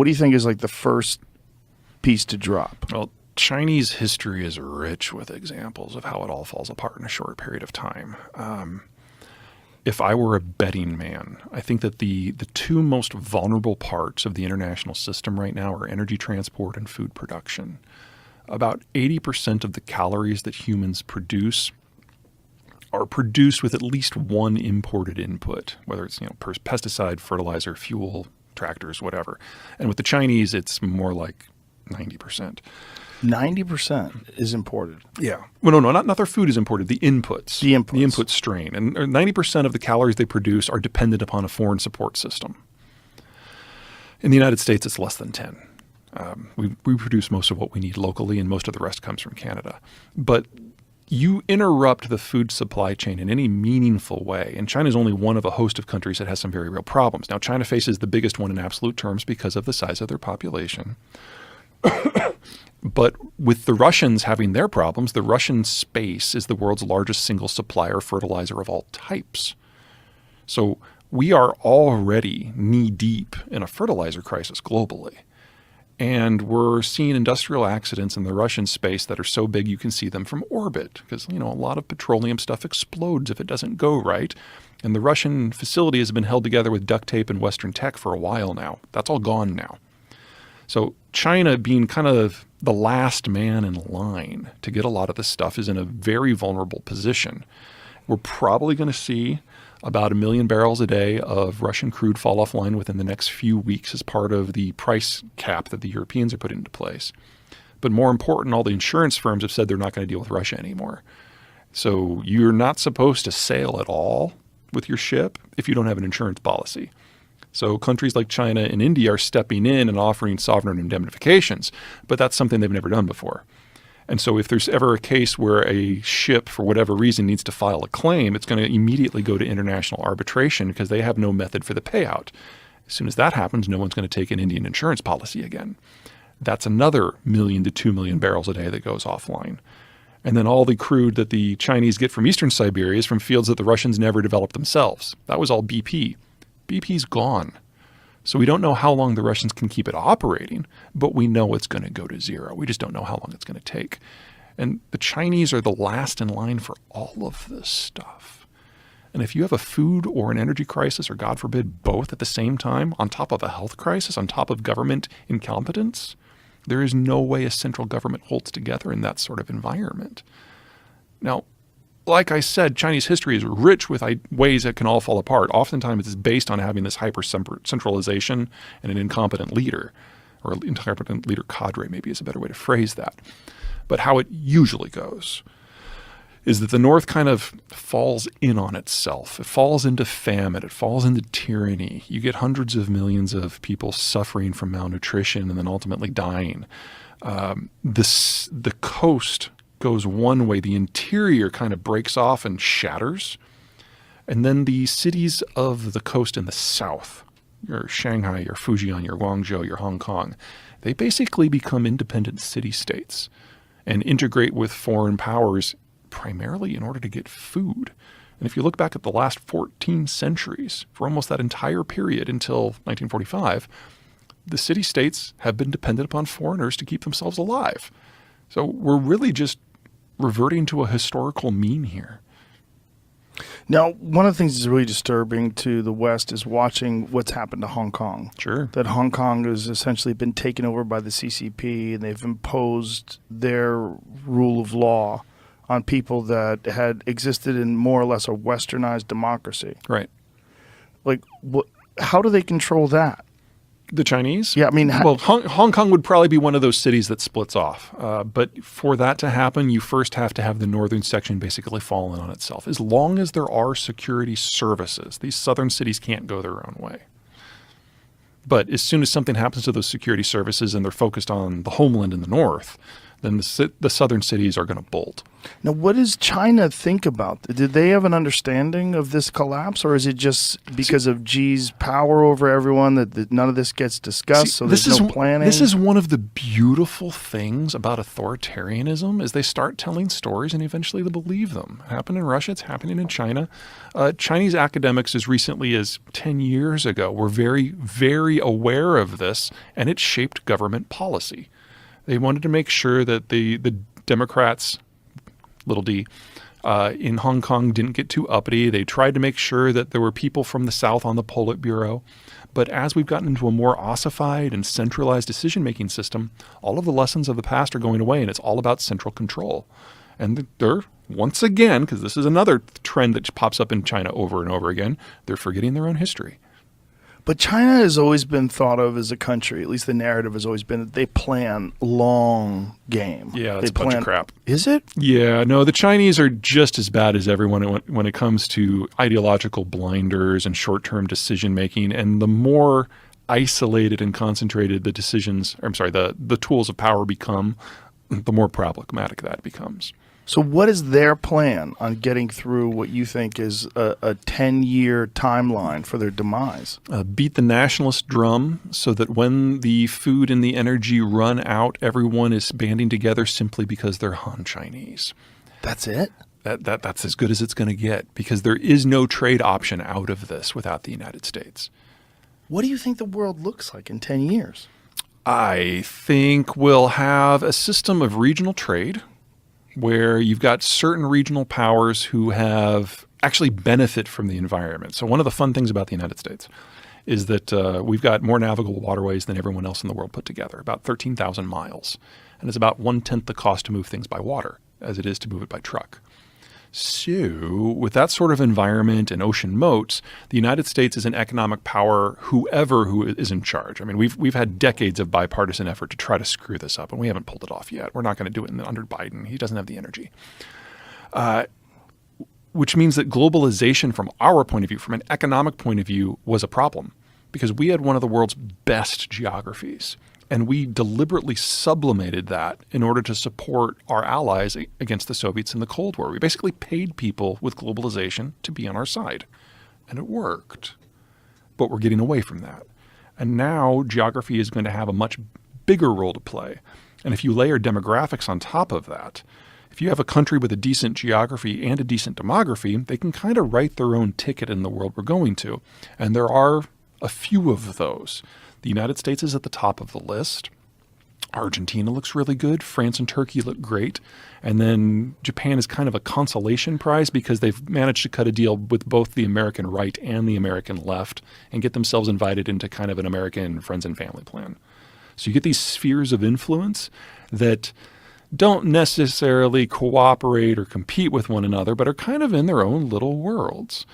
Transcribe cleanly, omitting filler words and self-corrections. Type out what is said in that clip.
what do you think is like the first piece to drop? Well, Chinese history is rich with examples of how it all falls apart in a short period of time. If I were a betting man, I think that the two most vulnerable parts of the international system right now are energy transport and food production. About 80% of the calories that humans produce are produced with at least one imported input, whether it's pesticide, fertilizer, fuel, tractors, whatever. And with the Chinese, it's more like 90%. 90% is imported. Yeah. Well, no, not their food is imported. The inputs. The inputs. The input strain. And 90% of the calories they produce are dependent upon a foreign support system. In the United States, it's less than 10. We produce most of what we need locally, and most of the rest comes from Canada. But you interrupt the food supply chain in any meaningful way, and China is only one of a host of countries that has some very real problems. Now, China faces the biggest one in absolute terms because of the size of their population. But with the Russians having their problems, the Russian space is the world's largest single supplier of fertilizer of all types. So we are already knee-deep in a fertilizer crisis globally. And we're seeing industrial accidents in the Russian space that are so big you can see them from orbit because, a lot of petroleum stuff explodes if it doesn't go right. And the Russian facility has been held together with duct tape and Western tech for a while now. That's all gone now. So China, being kind of the last man in line to get a lot of this stuff, is in a very vulnerable position. We're probably going to see about 1 million barrels a day of Russian crude fall offline within the next few weeks as part of the price cap that the Europeans are putting into place. But more important, all the insurance firms have said they're not going to deal with Russia anymore. So you're not supposed to sail at all with your ship if you don't have an insurance policy. So countries like China and India are stepping in and offering sovereign indemnifications, but that's something they've never done before. And so if there's ever a case where a ship, for whatever reason, needs to file a claim, it's going to immediately go to international arbitration because they have no method for the payout. As soon as that happens, no one's going to take an Indian insurance policy again. That's another 1 million to 2 million barrels a day that goes offline. And then all the crude that the Chinese get from eastern Siberia is from fields that the Russians never developed themselves. That was all BP. BP's gone. So we don't know how long the Russians can keep it operating, but we know it's going to go to zero. We just don't know how long it's going to take. And the Chinese are the last in line for all of this stuff. And if you have a food or an energy crisis, or God forbid, both at the same time, on top of a health crisis, on top of government incompetence, there is no way a central government holds together in that sort of environment. Now, like I said, Chinese history is rich with ways that can all fall apart. Oftentimes it's based on having this hyper-centralization and an incompetent leader, or an incompetent leader cadre maybe is a better way to phrase that. But how it usually goes is that the North kind of falls in on itself. It falls into famine. It falls into tyranny. You get hundreds of millions of people suffering from malnutrition and then ultimately dying. The coast goes one way, the interior kind of breaks off and shatters. And then the cities of the coast in the south, your Shanghai, your Fujian, your Guangzhou, your Hong Kong, they basically become independent city-states and integrate with foreign powers primarily in order to get food. And if you look back at the last 14 centuries, for almost that entire period until 1945, the city-states have been dependent upon foreigners to keep themselves alive. So we're really just reverting to a historical mean here. Now, one of the things that's really disturbing to the West is watching what's happened to Hong Kong. Sure. That Hong Kong has essentially been taken over by the CCP, and they've imposed their rule of law on people that had existed in more or less a westernized democracy. Right. Like, how do they control that? The Chinese? Yeah, I mean... Well, Hong Kong would probably be one of those cities that splits off. But for that to happen, you first have to have the northern section basically fall in on itself. As long as there are security services, these southern cities can't go their own way. But as soon as something happens to those security services and they're focused on the homeland in the north, then the southern cities are going to bolt. Now, what does China think about? Did they have an understanding of this collapse, or is it just because of Xi's power over everyone that none of this gets discussed, so there's no planning? This is one of the beautiful things about authoritarianism is they start telling stories and eventually they believe them. It happened in Russia. It's happening in China. Chinese academics as recently as 10 years ago were very, very aware of this, and it shaped government policy. They wanted to make sure that the Democrats, little d, in Hong Kong didn't get too uppity. They tried to make sure that there were people from the South on the Politburo. But as we've gotten into a more ossified and centralized decision-making system, all of the lessons of the past are going away, and it's all about central control. And they're, once again, because this is another trend that pops up in China over and over again, they're forgetting their own history. But China has always been thought of as a country, at least the narrative has always been that they plan long game. Yeah, that's a bunch of crap. Is it? Yeah, no, the Chinese are just as bad as everyone when it comes to ideological blinders and short-term decision-making. And the more isolated and concentrated the the tools of power become, the more problematic that becomes. So what is their plan on getting through what you think is a 10-year timeline for their demise? Beat the nationalist drum so that when the food and the energy run out, everyone is banding together simply because they're Han Chinese. That's it? That's as good as it's going to get because there is no trade option out of this without the United States. What do you think the world looks like in 10 years? I think we'll have a system of regional trade where you've got certain regional powers who have actually benefit from the environment. So one of the fun things about the United States is that we've got more navigable waterways than everyone else in the world put together, about 13,000 miles. And it's about 1/10 the cost to move things by water as it is to move it by truck. So with that sort of environment and ocean moats, the United States is an economic power who is in charge. I mean, we've had decades of bipartisan effort to try to screw this up, and we haven't pulled it off yet. We're not going to do it under Biden. He doesn't have the energy. Which means that globalization from our point of view, from an economic point of view, was a problem because we had one of the world's best geographies. And we deliberately sublimated that in order to support our allies against the Soviets in the Cold War. We basically paid people with globalization to be on our side. And it worked. But we're getting away from that. And now geography is going to have a much bigger role to play. And if you layer demographics on top of that, if you have a country with a decent geography and a decent demography, they can kind of write their own ticket in the world we're going to. And there are a few of those. The United States is at the top of the list. Argentina looks really good. France and Turkey look great. And then Japan is kind of a consolation prize because they've managed to cut a deal with both the American right and the American left and get themselves invited into kind of an American friends and family plan. So you get these spheres of influence that don't necessarily cooperate or compete with one another, but are kind of in their own little worlds.